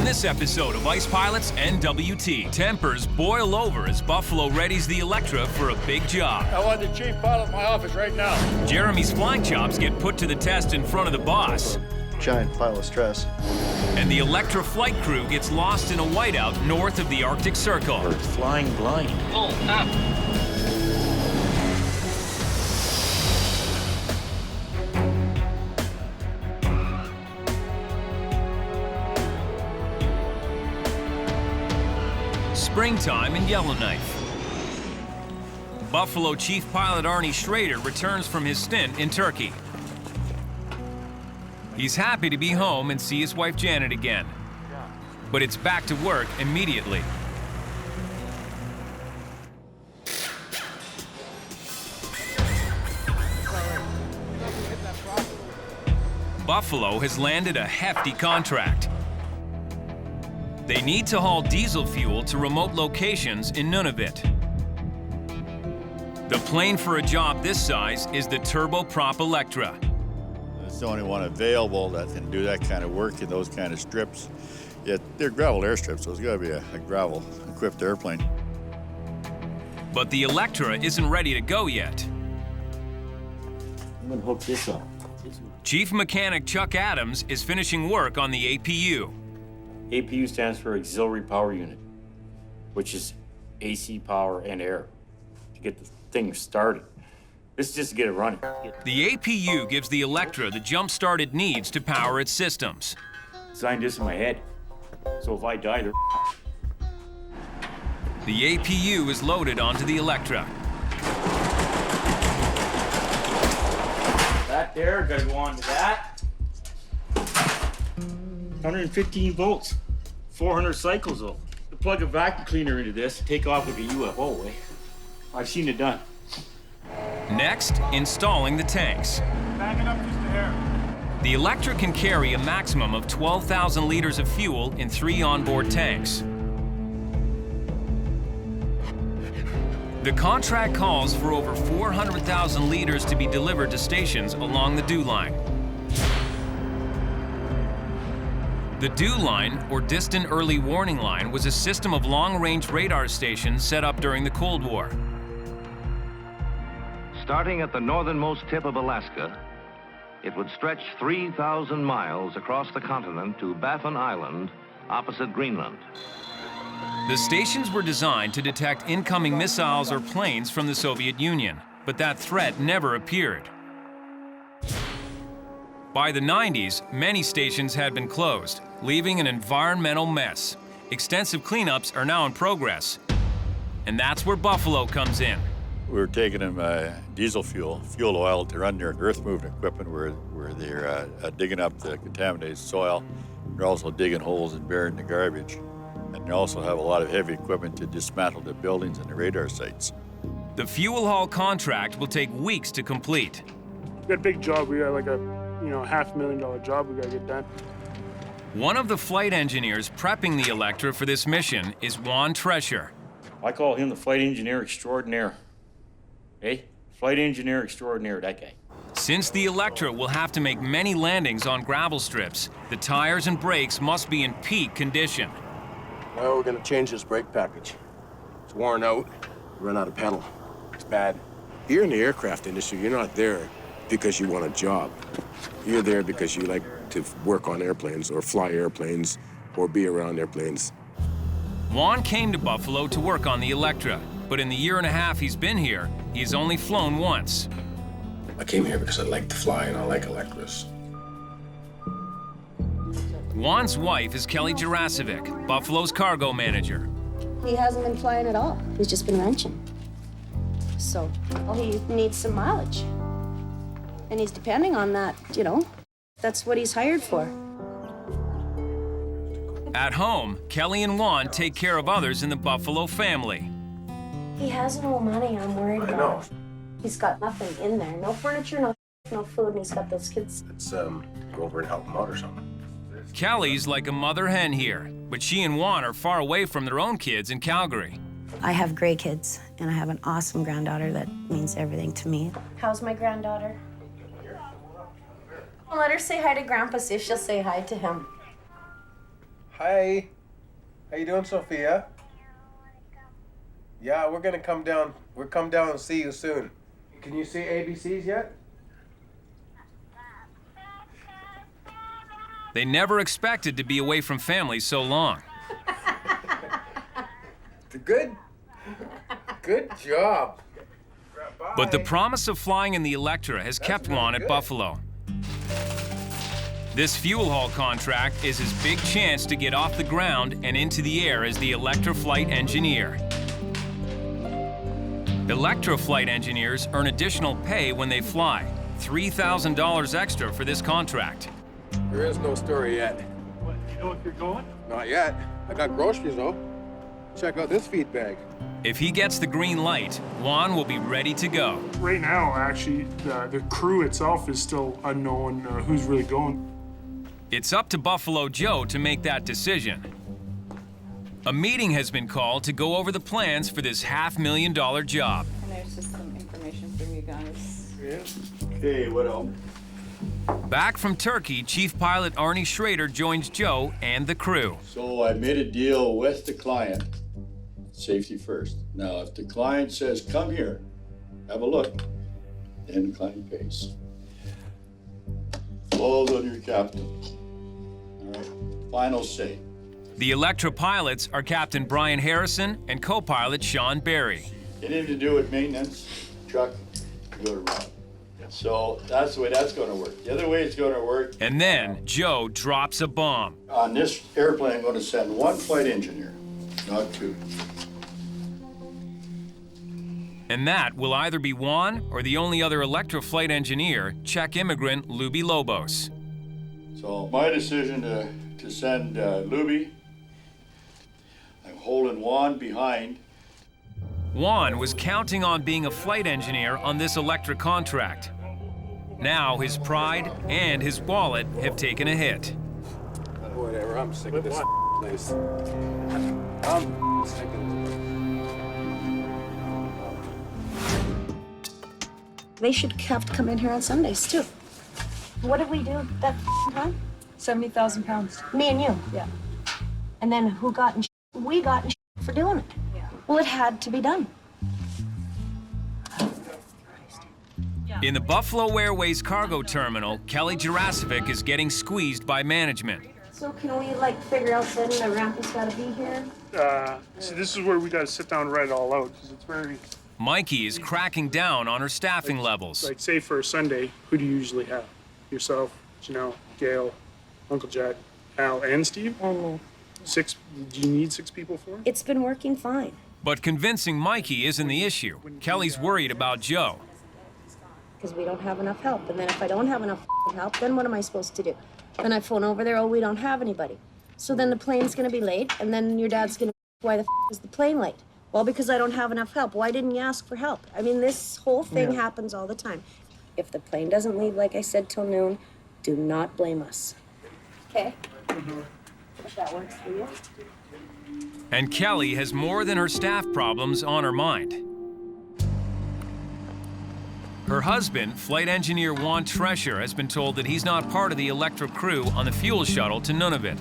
On this episode of Ice Pilots NWT, tempers boil over as Buffalo readies the Electra for a big job. I want the chief pilot in my office right now. Jeremy's flying chops get put to the test in front of the boss. Giant pile of stress. And the Electra flight crew gets lost in a whiteout north of the Arctic Circle. We're flying blind. Oh, up. Springtime in Yellowknife. Buffalo Chief Pilot Arnie Schrader returns from his stint in Turkey. He's happy to be home and see his wife Janet again. But it's back to work immediately. Buffalo has landed a hefty contract. They need to haul diesel fuel to remote locations in Nunavut. The plane for a job this size is the turboprop Electra. It's the only one available that can do that kind of work in those kind of strips. Yet they're gravel airstrips, so it's got to be a gravel-equipped airplane. But the Electra isn't ready to go yet. I'm gonna hook this up. Chief Mechanic Chuck Adams is finishing work on the APU. APU stands for Auxiliary Power Unit, which is AC power and air to get the thing started. This is just to get it running. The APU gives the Electra the jump-start it needs to power its systems. Designed this in my head, so if I die, they're The APU is loaded onto the Electra. That there, gotta go on to that. 115 volts, 400 cycles though. To plug a vacuum cleaner into this, take off like a UFO way. I've seen it done. Next, installing the tanks. Back it up just a hair. The Electra can carry a maximum of 12,000 liters of fuel in 3 onboard tanks. The contract calls for over 400,000 liters to be delivered to stations along the DEW line. The DEW line, or Distant Early Warning Line, was a system of long-range radar stations set up during the Cold War. Starting at the northernmost tip of Alaska, it would stretch 3,000 miles across the continent to Baffin Island, opposite Greenland. The stations were designed to detect incoming missiles or planes from the Soviet Union, but that threat never appeared. By the 90s, many stations had been closed, leaving an environmental mess. Extensive cleanups are now in progress, and that's where Buffalo comes in. We were taking them diesel fuel oil to run their earth-moving equipment where they're digging up the contaminated soil. They're also digging holes and burying the garbage. And they also have a lot of heavy equipment to dismantle the buildings and the radar sites. The fuel haul contract will take weeks to complete. We got a big job. We got like a $500,000 job we got to get done. One of the flight engineers prepping the Electra for this mission is Juan Resigns. I call him the flight engineer extraordinaire. Hey, flight engineer extraordinaire, that guy. Since the Electra will have to make many landings on gravel strips, the tires and brakes must be in peak condition. Well, we're gonna change this brake package. It's worn out, run out of pedal. It's bad. You're in the aircraft industry. You're not there because you want a job. You're there because you like to work on airplanes or fly airplanes or be around airplanes. Juan came to Buffalo to work on the Electra, but in the year and a half he's been here, he's only flown once. I came here because I like to fly and I like Electras. Juan's wife is Kelly Jarasovic, Buffalo's cargo manager. He hasn't been flying at all. He's just been wrenching. So, well, he needs some mileage. And he's depending on that, you know. That's what he's hired for. At home, Kelly and Juan take care of others in the Buffalo family. He has no money, I'm worried about. I know. He's got nothing in there. No furniture, no food, and he's got those kids. Let's go over and help him out or something. Kelly's like a mother hen here, but she and Juan are far away from their own kids in Calgary. I have great kids, and I have an awesome granddaughter that means everything to me. How's my granddaughter? I'll let her say hi to Grandpa, see if she'll say hi to him. Hi. How you doing, Sophia? Yeah, we're gonna come down. We'll come down and see you soon. Can you see ABCs yet? They never expected to be away from family so long. Good. Good job. But the promise of flying in the Electra has kept Juan at Buffalo. This fuel haul contract is his big chance to get off the ground and into the air as the Electra flight engineer. Electra flight engineers earn additional pay when they fly, $3,000 extra for this contract. There is no story yet. What, you know if you're going? Not yet. I got groceries though. Check out this feed bag. If he gets the green light, Juan will be ready to go. Right now, actually, the crew itself is still unknown who's really going. It's up to Buffalo Joe to make that decision. A meeting has been called to go over the plans for this $500,000 job. And there's just some information from you guys. Yeah. Okay, what else? Back from Turkey, Chief Pilot Arnie Schrader joins Joe and the crew. So I made a deal with the client. Safety first. Now, if the client says, come here, have a look, then the client pays. Falls on your captain. All right, final say. The Electra pilots are Captain Brian Harrison and co-pilot Sean Berry. Anything to do with maintenance, truck, you go to Rob. So that's the way that's going to work. The other way it's going to work. And then Joe drops a bomb. On this airplane, I'm going to send one flight engineer, not two. And that will either be Juan or the only other Electra flight engineer, Czech immigrant Luby Lobos. So my decision to send Luby, I'm holding Juan behind. Juan was counting on being a flight engineer on this Electra contract. Now his pride and his wallet have taken a hit. Whatever, I'm sick of this place. I'm sick of this. They should have to come in here on Sundays, too. What did we do that time? 70,000 pounds. Me and you. Yeah. And then who got in We got in for doing it. Yeah. Well, it had to be done. In the Buffalo Airways cargo terminal, Kelly Jurasovic is getting squeezed by management. So can we, figure out then the rampie's gotta be here? See, this is where we gotta sit down and write it all out, because it's very... Mikey is cracking down on her staffing levels. Say for a Sunday, who do you usually have? Yourself, Janelle, Gail, Uncle Jack, Al, and Steve? Six, do you need 6 people for it? It's been working fine. But convincing Mikey isn't the issue. Kelly's worried about Joe. Because we don't have enough help. And then if I don't have enough help, then what am I supposed to do? Then I phone over there, we don't have anybody. So then the plane's gonna be late, and then your dad's gonna, why the is the plane late? Well, because I don't have enough help. Why didn't you ask for help? I mean, this whole thing happens all the time. If the plane doesn't leave, like I said, till noon, do not blame us. Okay? If that works for you. And Kelly has more than her staff problems on her mind. Her husband, flight engineer Juan Trescher, has been told that he's not part of the Electra crew on the fuel shuttle to Nunavut.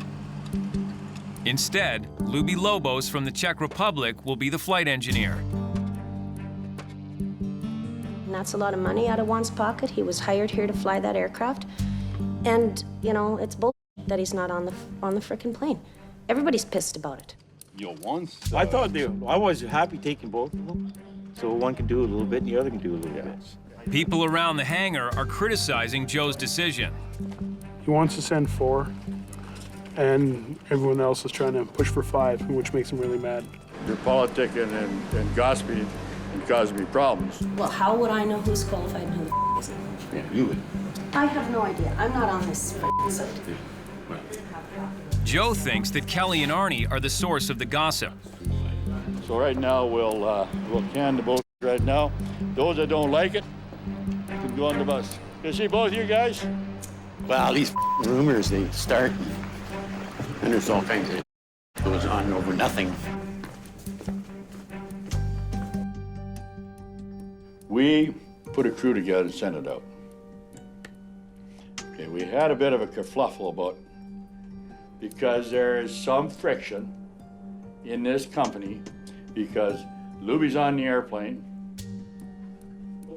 Instead, Luby Lobos from the Czech Republic will be the flight engineer. And that's a lot of money out of Juan's pocket. He was hired here to fly that aircraft. And, it's bull that he's not on the frickin' plane. Everybody's pissed about it. I thought I was happy taking both of them. So one can do a little bit and the other can do a little bit. People around the hangar are criticizing Joe's decision. He wants to send 4, and everyone else is trying to push for 5, which makes him really mad. You're politicking and gossiping and causing me problems. Well, how would I know who's qualified and who the isn't? Yeah, you would. I have no idea. I'm not on this side. Joe thinks that Kelly and Arnie are the source of the gossip. So right now, we'll can the boat right now. Those that don't like it, can go on the bus. You see both you guys? Well, these rumors, they start, and there's all kinds of goes on over nothing. We put a crew together and sent it out. Okay, we had a bit of a kerfluffle about because there is some friction in this company because Luby's on the airplane.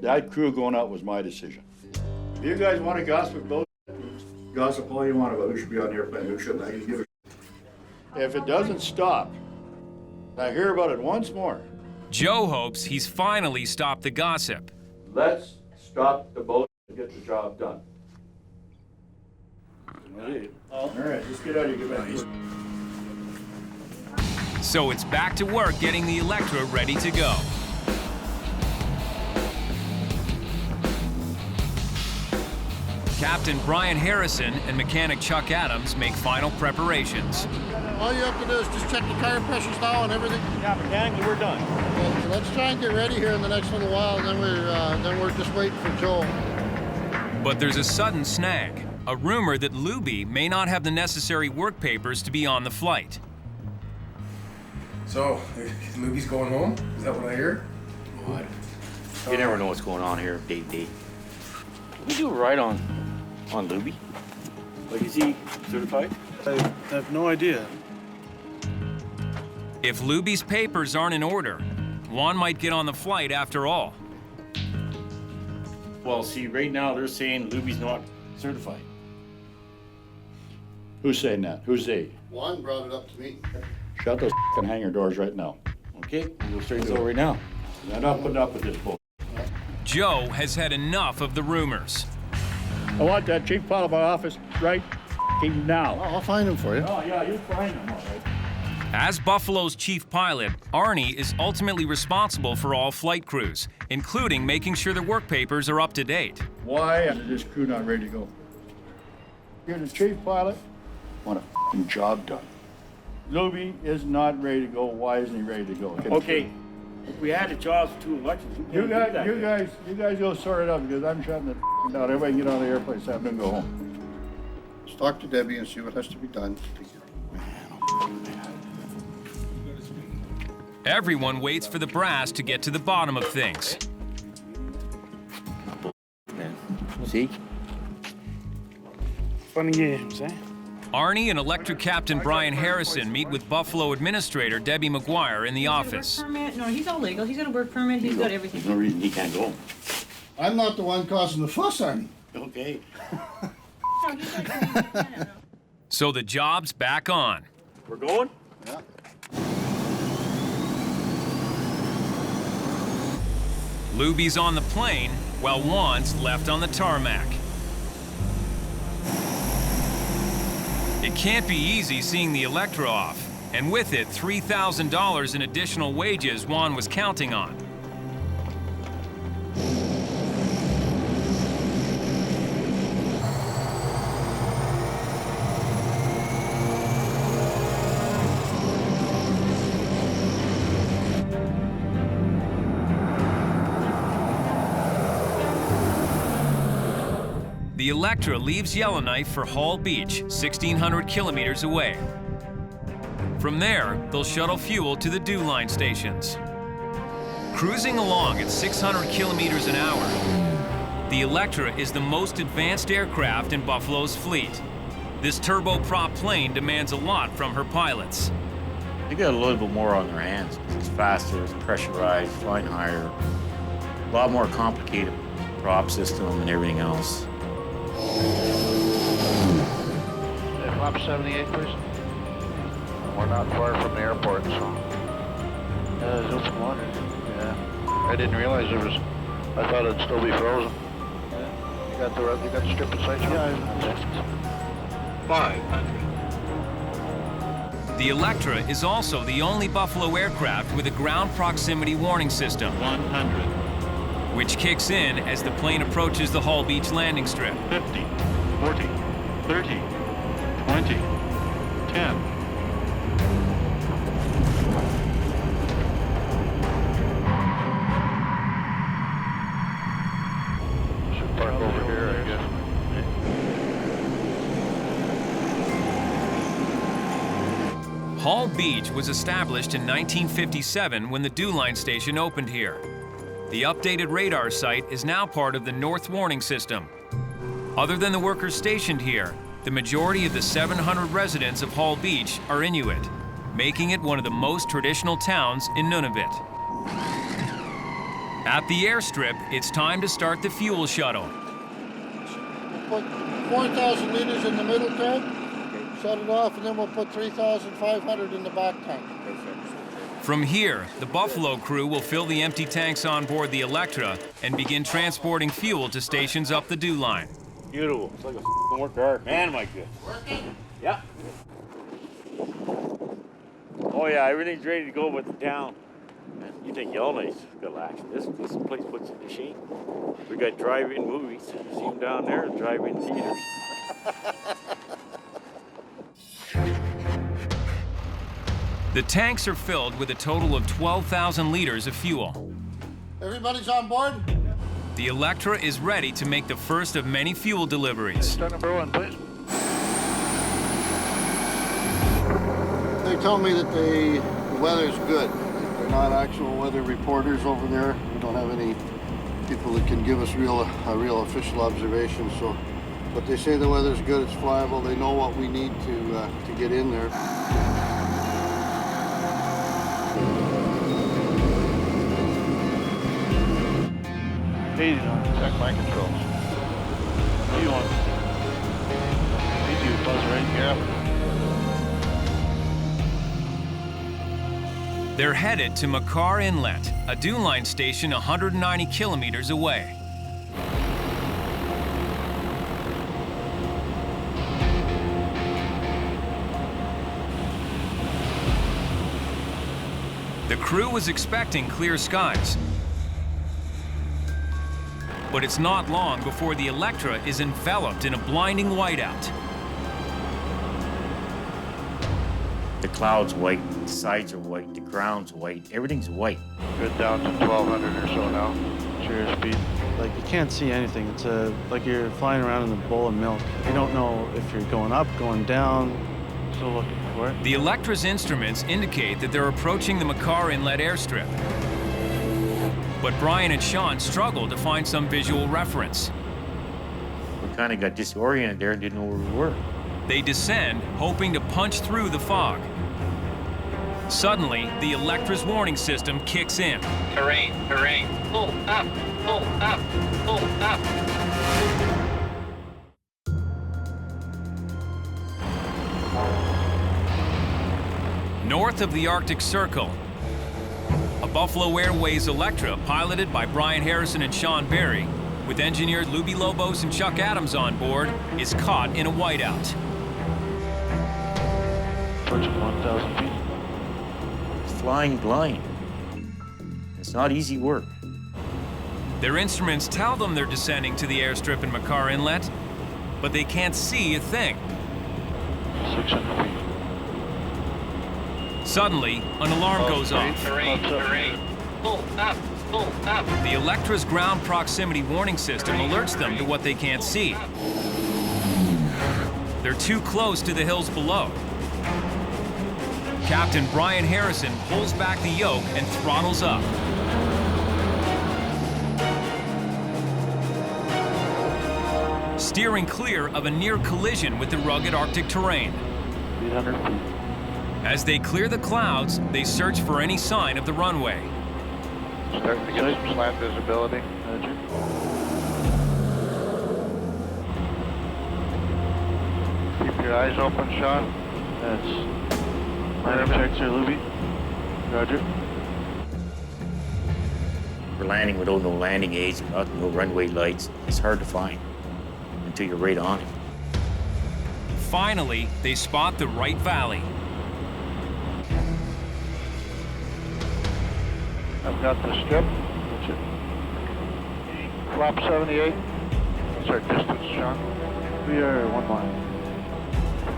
That crew going out was my decision. If you guys want to gossip about gossip all you want about who should be on the airplane, who shouldn't, I can give a If it doesn't stop, I hear about it once more. Joe hopes he's finally stopped the gossip. Let's stop the boat and get the job done. All right, just get out of here, get back to work. So it's back to work getting the Electra ready to go. Captain Brian Harrison and mechanic Chuck Adams make final preparations. All you have to do is just check the tire pressures now and everything. Yeah, mechanically, we're done. Well, so let's try and get ready here in the next little while, and then we're just waiting for Joel. But there's a sudden snag, a rumor that Luby may not have the necessary work papers to be on the flight. So, Luby's going home? Is that what I hear? What? You never know what's going on here day to day. We do right on Luby. Like, is he certified? I have no idea. If Luby's papers aren't in order, Juan might get on the flight after all. Well, see, right now they're saying Luby's not certified. Who's saying that? Who's they? Juan brought it up to me. Shut those f***ing hangar doors right now. Okay, we'll straight to it right now. I'm not putting up with this bull. Joe has had enough of the rumors. I want that chief pilot of my office right now. I'll find him for you. Oh, yeah, you find him, all right. As Buffalo's chief pilot, Arnie is ultimately responsible for all flight crews, including making sure their work papers are up to date. Why is this crew not ready to go? You're the chief pilot, want a f***ing job done. Luby is not ready to go. Why isn't he ready to go? Okay, if we had a job for 2 elections, You guys go sort it out because I'm shutting it down. Everybody can get on the airplane, Sam, and go home. Let's talk to Debbie and see what has to be done. Everyone waits for the brass to get to the bottom of things. Man, see? Fun and games, eh? Arnie and Electra Captain Brian Harrison meet with Buffalo Administrator Debbie McGuire in the office. Permit? No, he's all legal. He's got a work permit. He's got everything. There's no reason he can't go. I'm not the one causing the fuss, Arnie. Okay. No, he's got everything. So the job's back on. We're going? Yeah. Luby's on the plane, while Juan's left on the tarmac. It can't be easy seeing the Electra off, and with it, $3,000 in additional wages Juan was counting on. The Electra leaves Yellowknife for Hall Beach, 1,600 kilometers away. From there, they'll shuttle fuel to the dew line stations. Cruising along at 600 kilometers an hour, the Electra is the most advanced aircraft in Buffalo's fleet. This turboprop plane demands a lot from her pilots. They got a little bit more on their hands. It's faster, it's pressurized, flying higher, a lot more complicated prop system and everything else. Flap 78, please. We're not far from the airport, so. There's open water. Yeah. I didn't realize it was. I thought it'd still be frozen. Yeah. You got the strip of sight? Yeah. 500. The Electra is also the only Buffalo aircraft with a ground proximity warning system. 100. Which kicks in as the plane approaches the Hall Beach landing strip. 50, 40, 30, 20, 10. Should park over here, I guess. Hall Beach was established in 1957 when the dew line station opened here. The updated radar site is now part of the North Warning System. Other than the workers stationed here, the majority of the 700 residents of Hall Beach are Inuit, making it one of the most traditional towns in Nunavut. At the airstrip, it's time to start the fuel shuttle. We'll put 4,000 liters in the middle tank, shut it off, and then we'll put 3,500 in the back tank. From here, the Buffalo crew will fill the empty tanks on board the Electra and begin transporting fuel to stations up the dew line. Beautiful. It's like a f***ing work hard. Man, am I good. Working? Yeah. Oh yeah, everything's ready to go with the town. You think Yellowknife's got action. This place puts it to shame. We got drive-in movies. See them down there, drive-in theaters. The tanks are filled with a total of 12,000 liters of fuel. Everybody's on board? The Electra is ready to make the first of many fuel deliveries. Start number 1, please. They tell me that the weather's good. They're not actual weather reporters over there. We don't have any people that can give us real official observations. So, but they say the weather's good. It's flyable. They know what we need to get in there. Easy on check my controls. What do you want? Easy, buzz right here. They're headed to McBryan Inlet, a dew line station 190 kilometers away. The crew was expecting clear skies, but it's not long before the Electra is enveloped in a blinding whiteout. The cloud's white, the sides are white, the ground's white, everything's white. Good down to 1,200 or so now. Cheer speed. Like, you can't see anything. It's like you're flying around in a bowl of milk. You don't know if you're going up, going down. Still looking for it. The Electra's instruments indicate that they're approaching the McBryan Inlet airstrip. But Brian and Sean struggled to find some visual reference. We kind of got disoriented there and didn't know where we were. They descend, hoping to punch through the fog. Suddenly, the Electra's warning system kicks in. Terrain, terrain, pull up, pull up, pull up. North of the Arctic Circle, a Buffalo Airways Electra piloted by Brian Harrison and Sean Berry, with engineers Luby Lobos and Chuck Adams on board, is caught in a whiteout. Approaching 1,000 feet. Flying blind. It's not easy work. Their instruments tell them they're descending to the airstrip in McBryan Inlet, but they can't see a thing. 600 feet. Suddenly, an alarm goes off. Terrain, terrain, pull up, pull up. The Electra's ground proximity warning system alerts them to what they can't see. They're too close to the hills below. Captain Brian Harrison pulls back the yoke and throttles up. Steering clear of a near collision with the rugged Arctic terrain. 800 feet. As they clear the clouds, they search for any sign of the runway. Starting to get some slant visibility. Roger. Keep your eyes open, Sean. That's landing checks here, Luby. Roger. We're landing without no landing aids, without no runway lights. It's hard to find until you're right on it. Finally, they spot the right valley. I've got the strip. That's it. Flop 78. What's our distance, Sean? We are 1 mile.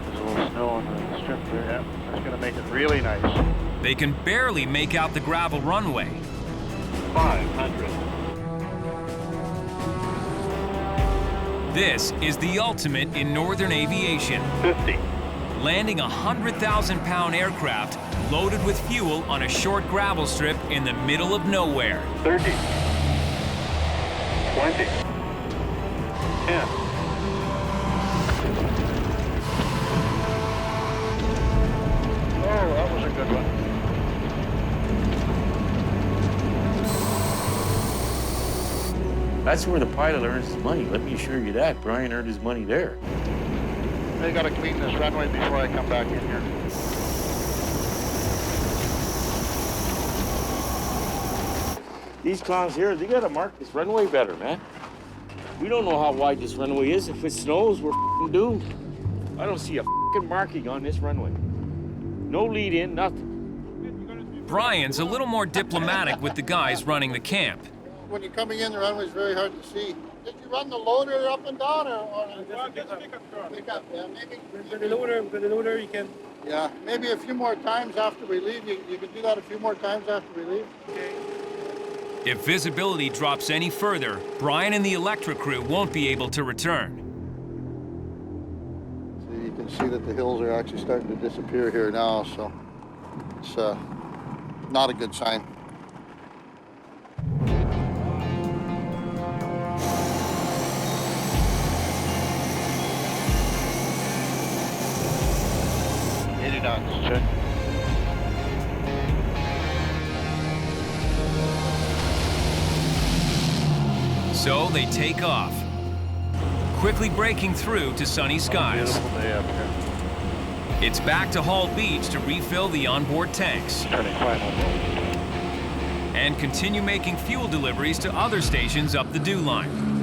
There's a little snow on the strip there. Yeah, that's going to make it really nice. They can barely make out the gravel runway. 500. This is the ultimate in northern aviation. 50. Landing a 100,000-pound aircraft loaded with fuel on a short gravel strip in the middle of nowhere. 30. 20. 10. That's where the pilot earns his money. Let me assure you that. Brian earned his money there. They gotta clean this runway before I come back in here. These clowns here, they gotta mark this runway better, man. We don't know how wide this runway is. If it snows, we're f***ing doomed. I don't see a f***ing marking on this runway. No lead in, nothing. Brian's a little more diplomatic with the guys running the camp. When you're coming in, the runway's very hard to see. Did you run the loader up and down, or Just pick up. pick up? Yeah, maybe. With the loader, you can. Yeah, maybe a few more times after we leave. You could do that a few more times after we leave. Okay. If visibility drops any further, Brian and the Electra crew won't be able to return. So you can see that the hills are actually starting to disappear here now, so it's not a good sign. Check. So they take off, quickly breaking through to sunny skies. Beautiful day up here. It's back to Hall Beach to refill the onboard tanks Turning final. and continue making fuel deliveries to other stations up the dew line.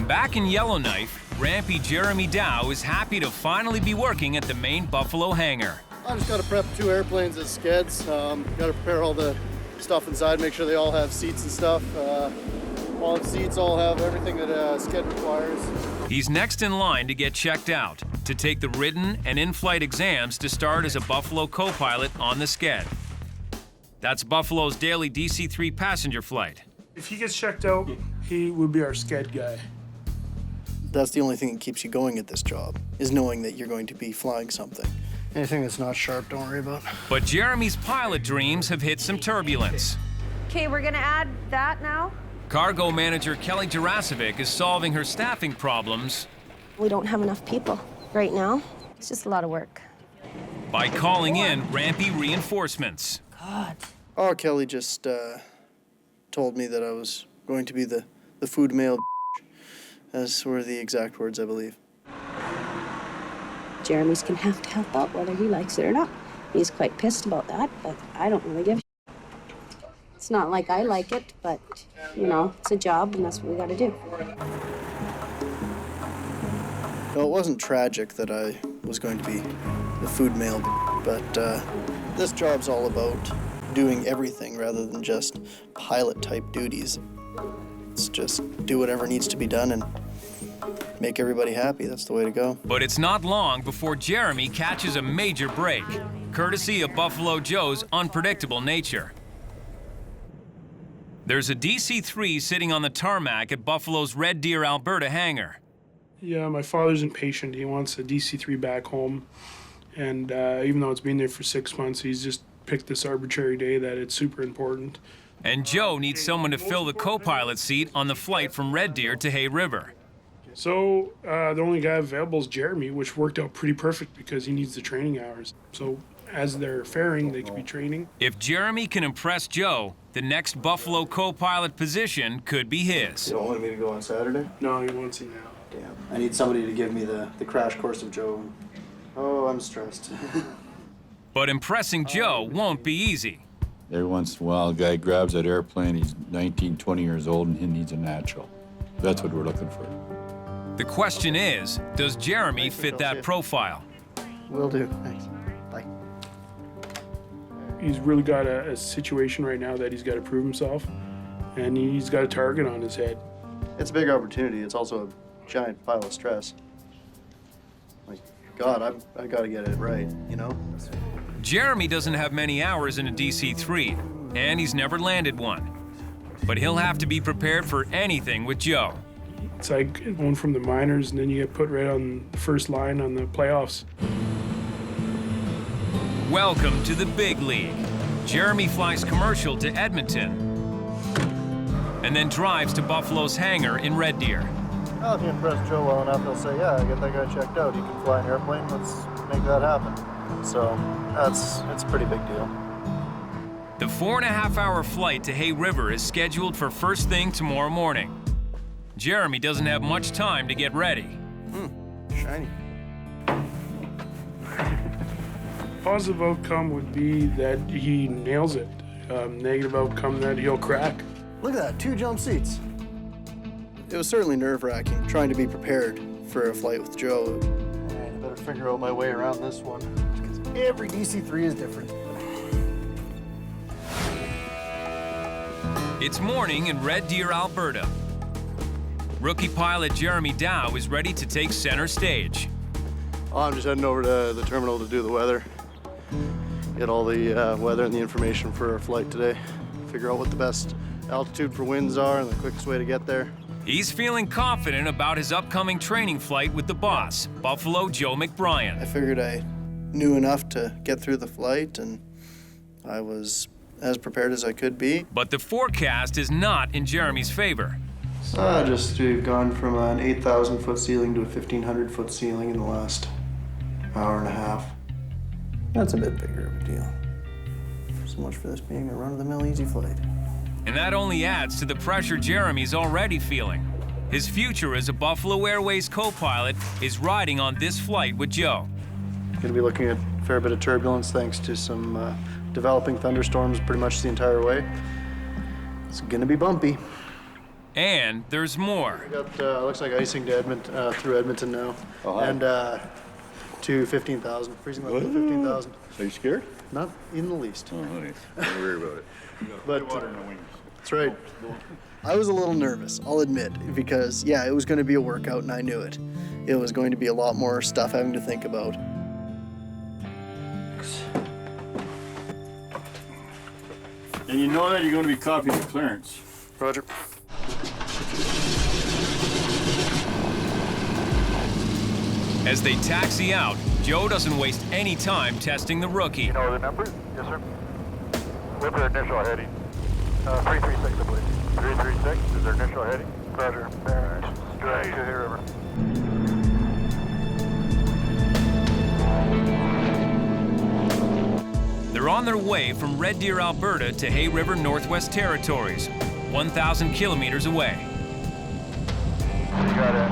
Back in Yellowknife, rampie Jeremy Dow is happy to finally be working at the main Buffalo hangar. I just got to prep 2 airplanes as skeds. Got to prepare all the stuff inside, make sure they all have seats and stuff. All the seats all have everything that a sked requires. He's next in line to get checked out, to take the written and in-flight exams to start as a Buffalo co-pilot on the sked. That's Buffalo's daily DC-3 passenger flight. If he gets checked out, he would be our sked guy. That's the only thing that keeps you going at this job, is knowing that you're going to be flying something. Anything that's not sharp, don't worry about. But Jeremy's pilot dreams have hit some turbulence. Okay, we're gonna add that now. Cargo manager Kelly Jurasovic is solving her staffing problems We don't have enough people right now. It's just a lot of work. by calling in rampie reinforcements. God. Oh, Kelly just told me that I was going to be the food mail. As were the exact words, I believe. Jeremy's gonna have to help out whether he likes it or not. He's quite pissed about that, but I don't really give a shit. It's not like I like it, but, you know, it's a job and that's what we gotta do. No, it wasn't tragic that I was going to be the food mail, but this job's all about doing everything rather than just pilot-type duties. It's just do whatever needs to be done and make everybody happy. That's the way to go. But it's not long before Jeremy catches a major break, courtesy of Buffalo Joe's unpredictable nature. There's a DC-3 sitting on the tarmac at Buffalo's Red Deer, Alberta hangar. Yeah, my father's impatient. He wants a DC-3 back home. And even though it's been there for 6 months, he's just picked this arbitrary day that it's super important. And Joe needs someone to fill the co-pilot seat on the flight from Red Deer to Hay River. So the only guy available is Jeremy, which worked out pretty perfect because he needs the training hours. So as they're faring, they could be training. If Jeremy can impress Joe, the next Buffalo co-pilot position could be his. You don't want me to go on Saturday? No, he wants it now. Damn. I need somebody to give me the crash course of Joe. Oh, I'm stressed. But impressing Joe won't be easy. Every once in a while, a guy grabs that airplane, he's 19, 20 years old, and he needs a natural. That's what we're looking for. The question is, does Jeremy fit that profile? Will do. Thanks. Bye. He's really got a situation right now that he's got to prove himself, and he's got a target on his head. It's a big opportunity. It's also a giant pile of stress. Like, God, I got to get it right, you know? Jeremy doesn't have many hours in a DC-3, and he's never landed one. But he'll have to be prepared for anything with Joe. It's like going from the minors, and then you get put right on the first line on the playoffs. Welcome to the big league. Jeremy flies commercial to Edmonton, and then drives to Buffalo's hangar in Red Deer. Well, if you impress Joe well enough, he'll say, yeah, I get that guy checked out. He can fly an airplane. Let's make that happen. So it's a pretty big deal. The 4.5-hour flight to Hay River is scheduled for first thing tomorrow morning. Jeremy doesn't have much time to get ready. Shiny. Positive outcome would be that he nails it. Negative outcome that he'll crack. Look at that, 2 jump seats. It was certainly nerve-wracking trying to be prepared for a flight with Joe. I better figure out my way around this one, because every DC-3 is different. It's morning in Red Deer, Alberta. Rookie pilot Jeremy Dow is ready to take center stage. Oh, I'm just heading over to the terminal to do the weather. Get all the weather and the information for our flight today. Figure out what the best altitude for winds are and the quickest way to get there. He's feeling confident about his upcoming training flight with the boss, Buffalo Joe McBryan. I figured I knew enough to get through the flight, and I was as prepared as I could be. But the forecast is not in Jeremy's favor. We've gone from an 8,000-foot ceiling to a 1,500-foot ceiling in the last hour and a half. That's a bit bigger of a deal. So much for this being a run-of-the-mill easy flight. And that only adds to the pressure Jeremy's already feeling. His future as a Buffalo Airways co-pilot is riding on this flight with Joe. Gonna be looking at a fair bit of turbulence thanks to some developing thunderstorms pretty much the entire way. It's gonna be bumpy. And there's more. We got, looks like icing to through Edmonton now. Oh, and to 15,000, freezing level to 15,000. Are you scared? Not in the least. Oh, honey, don't worry about it. But that's right. I was a little nervous, I'll admit, because yeah, it was going to be a workout and I knew it. It was going to be a lot more stuff having to think about. And you know that you're going to be copying the clearance. Roger. As they taxi out, Joe doesn't waste any time testing the rookie. You know the number? Yes, sir. What's their initial heading? 336, I believe. 336 is their initial heading? Roger. Very nice. Direct to Hay River. They're on their way from Red Deer, Alberta to Hay River, Northwest Territories, 1,000 kilometers away. You gotta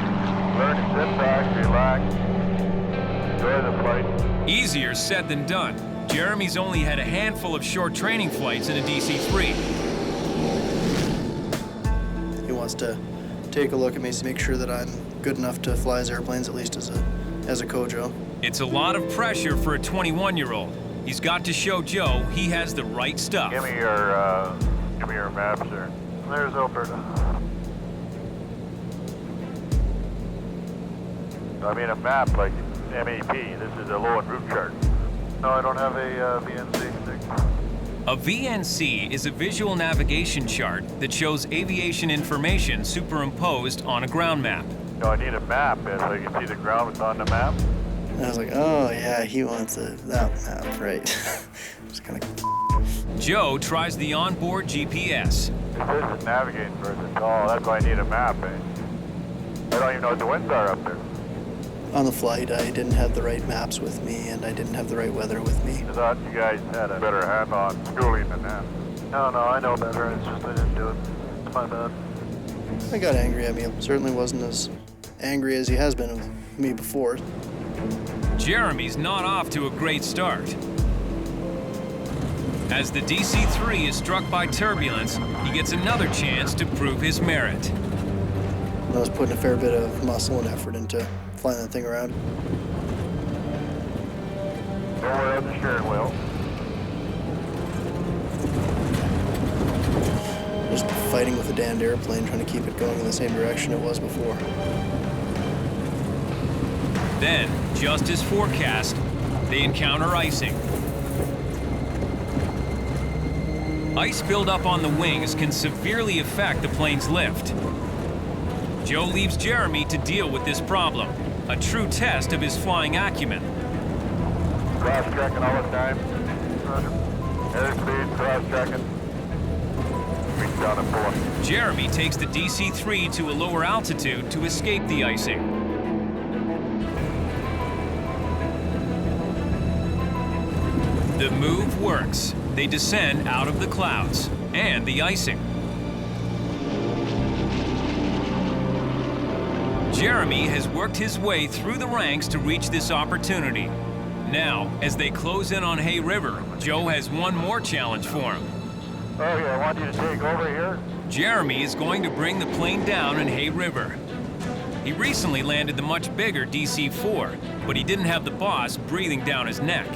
learn to sit back, relax, enjoy the flight. Easier said than done. Jeremy's only had a handful of short training flights in a DC-3. He wants to take a look at me to make sure that I'm good enough to fly his airplanes, at least as a co-Joe. It's a lot of pressure for a 21-year-old. He's got to show Joe he has the right stuff. Give me your maps there. There's Alberta. I mean a map like MAP. This is a low and route chart. No, I don't have a VNC. A VNC is a visual navigation chart that shows aviation information superimposed on a ground map. No, I need a map so you can see the ground that's on the map. And I was like, oh yeah, he wants that map, right? Just kind of. Joe tries the onboard GPS. This is navigating first. That's why I need a map, eh? I don't even know what the winds are up there. On the flight, I didn't have the right maps with me, and I didn't have the right weather with me. I thought you guys had a better hand on schooling than that. No, I know better. It's just I didn't do it. It's my bad. I got angry at me. I certainly wasn't as angry as he has been with me before. Jeremy's not off to a great start. As the DC-3 is struck by turbulence, he gets another chance to prove his merit. I was putting a fair bit of muscle and effort into flying that thing around. Don't worry about the steering wheel. Just fighting with a damned airplane, trying to keep it going in the same direction it was before. Then, just as forecast, they encounter icing. Ice buildup on the wings can severely affect the plane's lift. Joe leaves Jeremy to deal with this problem, a true test of his flying acumen. Cross-tracking all the time. Airspeed, cross-tracking. Reach down and pull. Jeremy takes the DC-3 to a lower altitude to escape the icing. The move works. They descend out of the clouds and the icing. Jeremy has worked his way through the ranks to reach this opportunity. Now, as they close in on Hay River, Joe has one more challenge for him. Okay, I want you to take over here. Jeremy is going to bring the plane down in Hay River. He recently landed the much bigger DC-4, but he didn't have the boss breathing down his neck.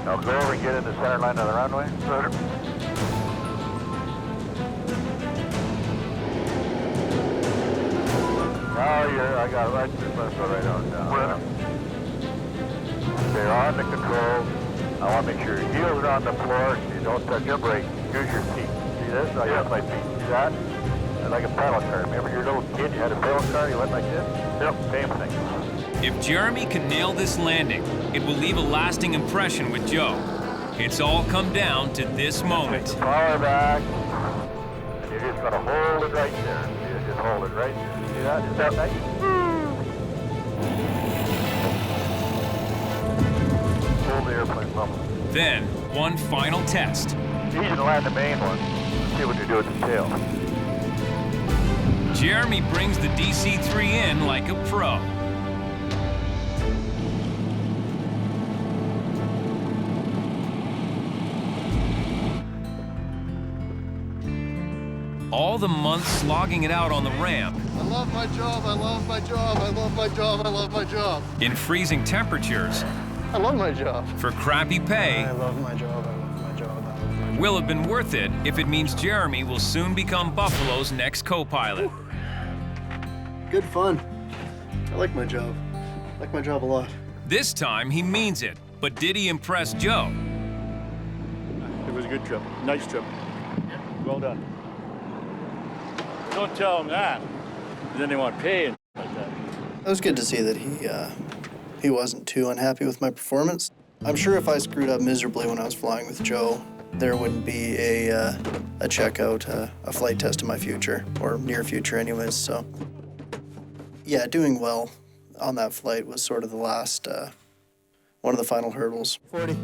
Now go over and get in the center line of the runway. Roger. Now I got right to the bus right on down. Okay, on the control. I want to make sure your heels are on the floor. You don't touch your brake. Use your feet. See this? I got my feet. See that? It's like a paddle car. Remember your little kid? You had a paddle car. You went like this? Yep, same thing. If Jeremy can nail this landing, it will leave a lasting impression with Joe. It's all come down to this moment. Power back. And you're just going to hold it right there. You just hold it right there. See that? Is that nice? Hold the airplane level. Then, one final test. Easy to land the main one. See what you do with the tail. Jeremy brings the DC-3 in like a pro. All the months slogging it out on the ramp. I love my job, I love my job, I love my job, I love my job. In freezing temperatures. I love my job. For crappy pay. I love my job, I love my job, I love my job. Will have been worth it if it means Jeremy will soon become Buffalo's next co-pilot. Good fun. I like my job. I like my job a lot. This time he means it, but did he impress Joe? It was a good trip, nice trip. Well done. Don't tell them that, then they want pay and like that. It was good to see that he wasn't too unhappy with my performance. I'm sure if I screwed up miserably when I was flying with Joe, there wouldn't be a checkout, a flight test in my future, or near future anyways, so. Yeah, doing well on that flight was sort of the last, one of the final hurdles. 40.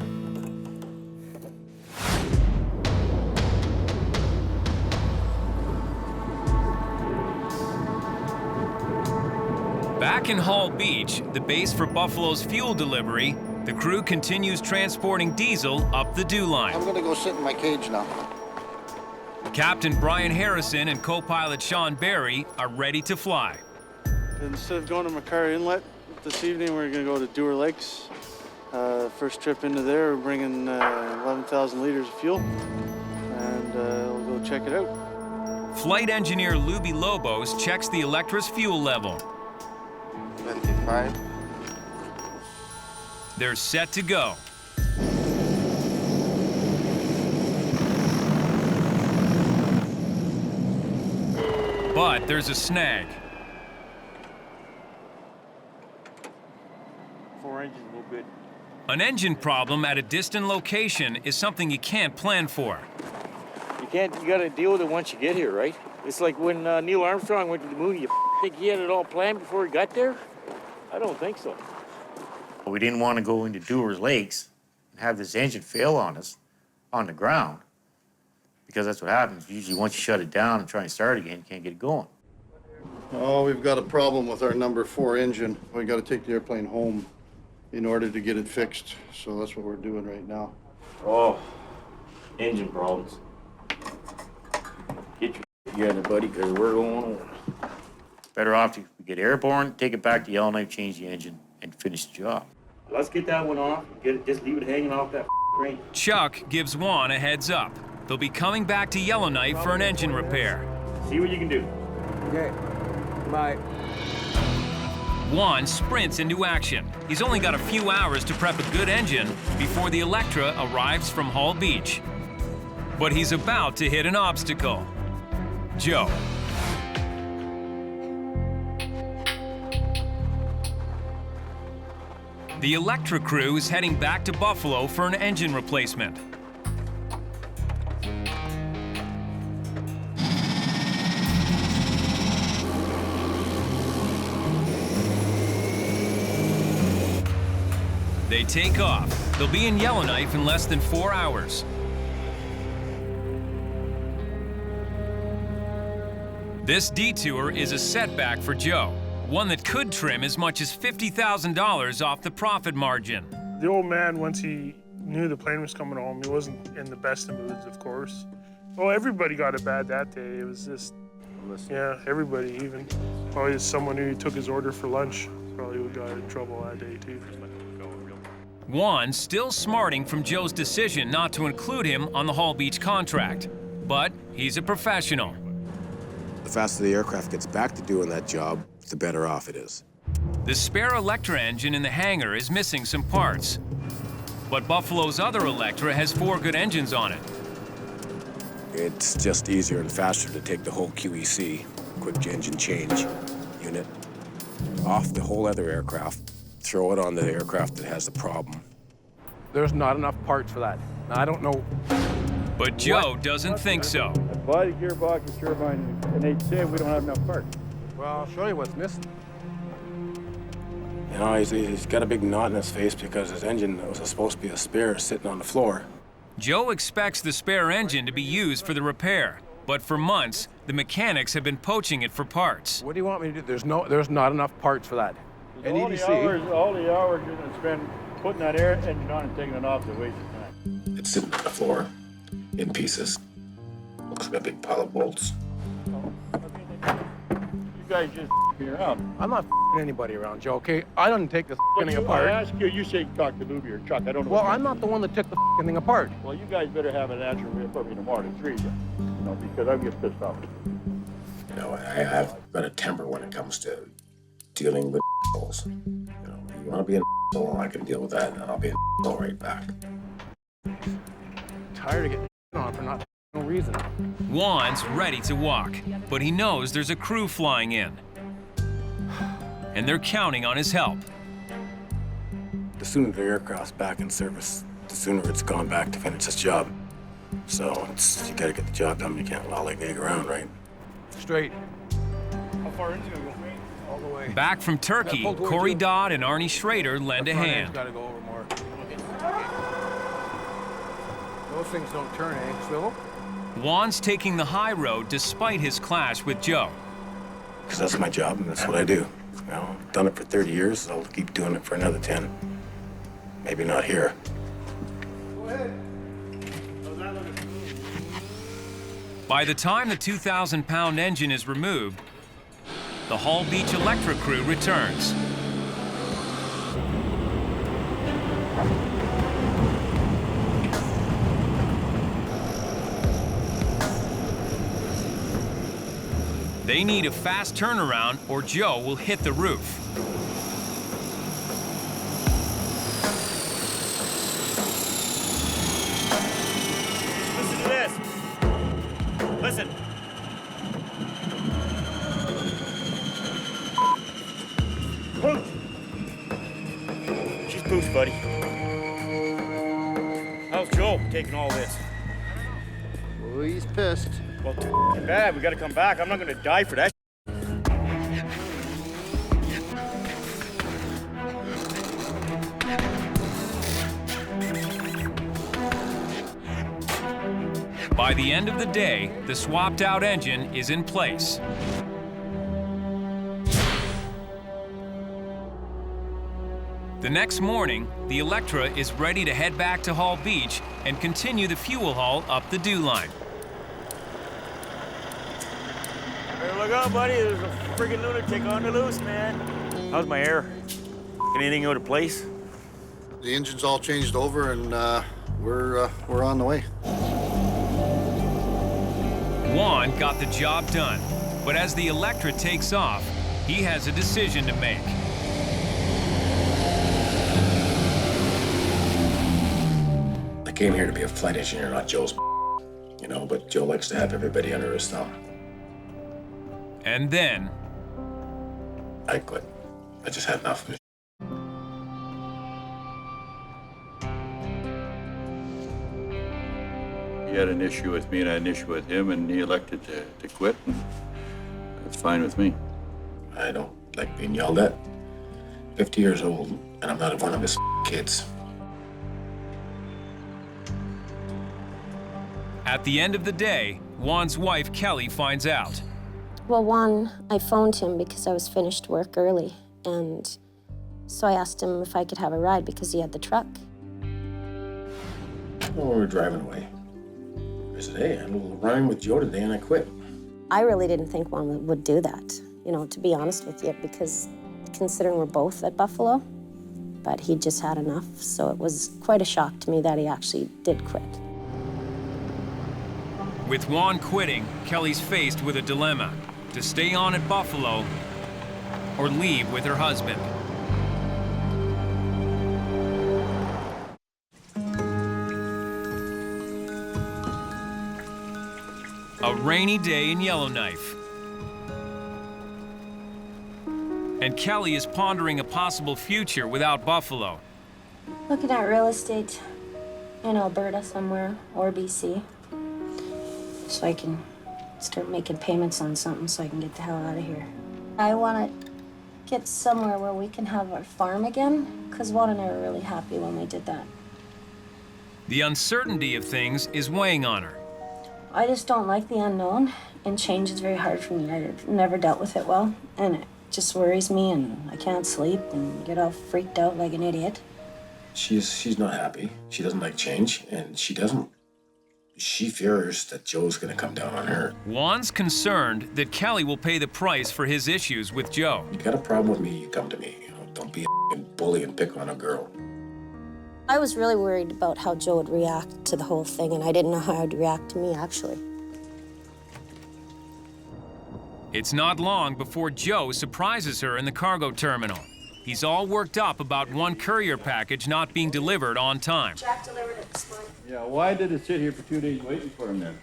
Back in Hall Beach, the base for Buffalo's fuel delivery, the crew continues transporting diesel up the dew line. I'm gonna go sit in my cage now. Captain Brian Harrison and co-pilot Sean Barry are ready to fly. Instead of going to McBryan Inlet this evening, we're going to go to Dewar Lakes. First trip into there, we're bringing 11,000 liters of fuel, and we'll go check it out. Flight engineer Luby Lobos checks the Electra's fuel level. 55. They're set to go. But there's a snag. 4 engines, no good. An engine problem at a distant location is something you can't plan for. You gotta deal with it once you get here, right? It's like when Neil Armstrong went to the moon, you think he had it all planned before he got there? I don't think so. We didn't want to go into Dewar Lakes and have this engine fail on us on the ground, because that's what happens. Usually once you shut it down and try and start again, you can't get it going. Oh, we've got a problem with our number 4 engine. We got to take the airplane home in order to get it fixed. So that's what we're doing right now. Oh, engine problems. Get your together, buddy, because we're going on. Better off to get airborne, take it back to Yellowknife, change the engine, and finish the job. Let's get that one off. Just leave it hanging off that crane. Chuck gives Juan a heads up. They'll be coming back to Yellowknife for an engine repair. See what you can do. Okay, bye. Juan sprints into action. He's only got a few hours to prep a good engine before the Electra arrives from Hall Beach. But he's about to hit an obstacle. Joe. The Electra crew is heading back to Buffalo for an engine replacement. They They take off. They'll be in Yellowknife in less than 4 hours. This detour is a setback for Joe, one that could trim as much as $50,000 off the profit margin. The old man, once he knew the plane was coming home, he wasn't in the best of moods, of course. Well, everybody got it bad that day. It was just, yeah, everybody, even probably someone who took his order for lunch probably got in trouble that day too. Juan's still smarting from Joe's decision not to include him on the Hall Beach contract, but he's a professional. The faster the aircraft gets back to doing that job, the better off it is. The spare Electra engine in the hangar is missing some parts, but Buffalo's other Electra has 4 good engines on it. It's just easier and faster to take the whole QEC, quick engine change unit, off the whole other aircraft, throw it on the aircraft that has the problem. There's not enough parts for that. Now, I don't know. But Joe doesn't think so. Buy the gearbox, the turbine, and they say we don't have enough parts. Well, I'll show you what's missing. You know, he's got a big knot in his face because his engine that was supposed to be a spare sitting on the floor. Joe expects the spare engine to be used for the repair, but for months, the mechanics have been poaching it for parts. What do you want me to do? There's not enough parts for that. And all the hours you're going to spend putting that air engine on and taking it off to waste your time. It's sitting on the floor in pieces. Looks like a big pile of bolts. You guys just f***ing around. I'm not f***ing anybody around, Joe, okay? I didn't take the thing apart. I asked you, you say talk to Luby or Chuck. I don't know. Well, I'm not the one that took the thing apart. Well, you guys better have an answer for me tomorrow at 3, you know, because I'm getting pissed off. You know, I've got a temper when it comes to dealing with assholes. You know, you want to be an asshole, I can deal with that, and I'll be an asshole right back. Tired of getting on for not no reason. Juan's ready to walk, but he knows there's a crew flying in. And they're counting on his help. The sooner the aircraft's back in service, the sooner it's gone back to finish its job. So you gotta get the job done. You can't lollygag around, right? Straight. How far into it go? All the way. Back from Turkey, Corey Dodd and Arnie Schrader lend a hand. Gotta go over more. Those things don't turn, eh, Swivel? Juan's taking the high road despite his clash with Joe. Because that's my job, and that's what I do. You know, I've done it for 30 years, so I'll keep doing it for another 10. Maybe not here. Go ahead. By the time the 2,000-pound engine is removed, the Hall Beach Electra crew returns. They need a fast turnaround or Joe will hit the roof. Listen to this. Listen. Pooch. She's Pooch, buddy. How's Joe taking all this? Well, he's pissed. Well, too bad. We gotta come back. I'm not gonna die for that. By the end of the day, the swapped-out engine is in place. The next morning, the Electra is ready to head back to Hall Beach and continue the fuel haul up the dew line. Better look out, buddy. There's a friggin' lunatic on the loose, man. How's my air? Anything out of place? The engine's all changed over, and we're on the way. Juan got the job done, but as the Electra takes off, he has a decision to make. I came here to be a flight engineer, not Joe's, you know, but Joe likes to have everybody under his thumb. And then... I quit. I just had enough of it. He had an issue with me and I had an issue with him, and he elected to quit, and that's fine with me. I don't like being yelled at. 50 years old, and I'm not one of his kids. At the end of the day, Juan's wife, Kelly, finds out. Well, Juan, I phoned him because I was finished work early, and so I asked him if I could have a ride because he had the truck. Well, we were driving away. I said, hey, I had a little run with Joe today and I quit. I really didn't think Juan would do that, you know, to be honest with you, because considering we're both at Buffalo, but he just had enough, so it was quite a shock to me that he actually did quit. With Juan quitting, Kelly's faced with a dilemma: to stay on at Buffalo or leave with her husband. A rainy day in Yellowknife. And Kelly is pondering a possible future without Buffalo. Looking at real estate in Alberta somewhere, or BC, so I can start making payments on something so I can get the hell out of here. I want to get somewhere where we can have our farm again, because Juan and I were really happy when we did that. The uncertainty of things is weighing on her. I just don't like the unknown, and change is very hard for me. I've never dealt with it well, and it just worries me, and I can't sleep and get all freaked out like an idiot. She's not happy. She doesn't like change, and she fears that Joe's gonna come down on her. Juan's concerned that Kelly will pay the price for his issues with Joe. You got a problem with me, you come to me. You know, don't be a bully and pick on a girl. I was really worried about how Joe would react to the whole thing, and I didn't know how he'd react to me, actually. It's not long before Joe surprises her in the cargo terminal. He's all worked up about one courier package not being delivered on time. Jack delivered it this morning. Yeah, why did it sit here for 2 days waiting for him then?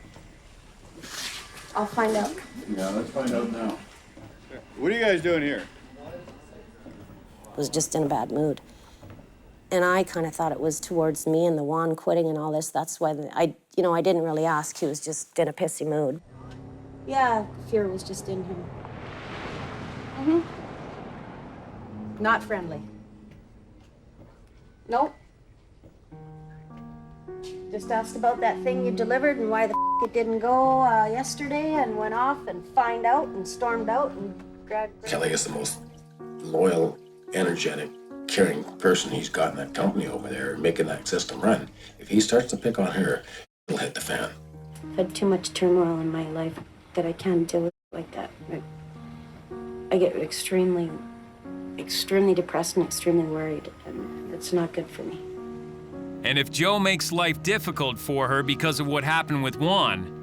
I'll find out. Yeah, let's find out now. What are you guys doing here? Was just in a bad mood. And I kind of thought it was towards me and the Juan quitting and all this. That's why I didn't really ask. He was just in a pissy mood. Yeah, fear was just in him. Not friendly. Nope. Just asked about that thing you delivered and why the it didn't go yesterday, and went off and find out and stormed out and grabbed... Kelly is the most loyal, energetic, caring person he's got in that company over there, making that system run. If he starts to pick on her, it'll hit the fan. I've had too much turmoil in my life that I can't deal with like that. I get extremely depressed and extremely worried, and it's not good for me. And if Joe makes life difficult for her because of what happened with Juan,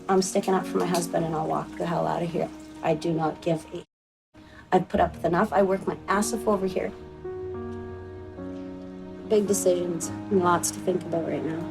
I'm sticking up for my husband, and I'll walk the hell out of here. I do not give a... I've put up with enough. I work my ass off over here. Big decisions and lots to think about right now.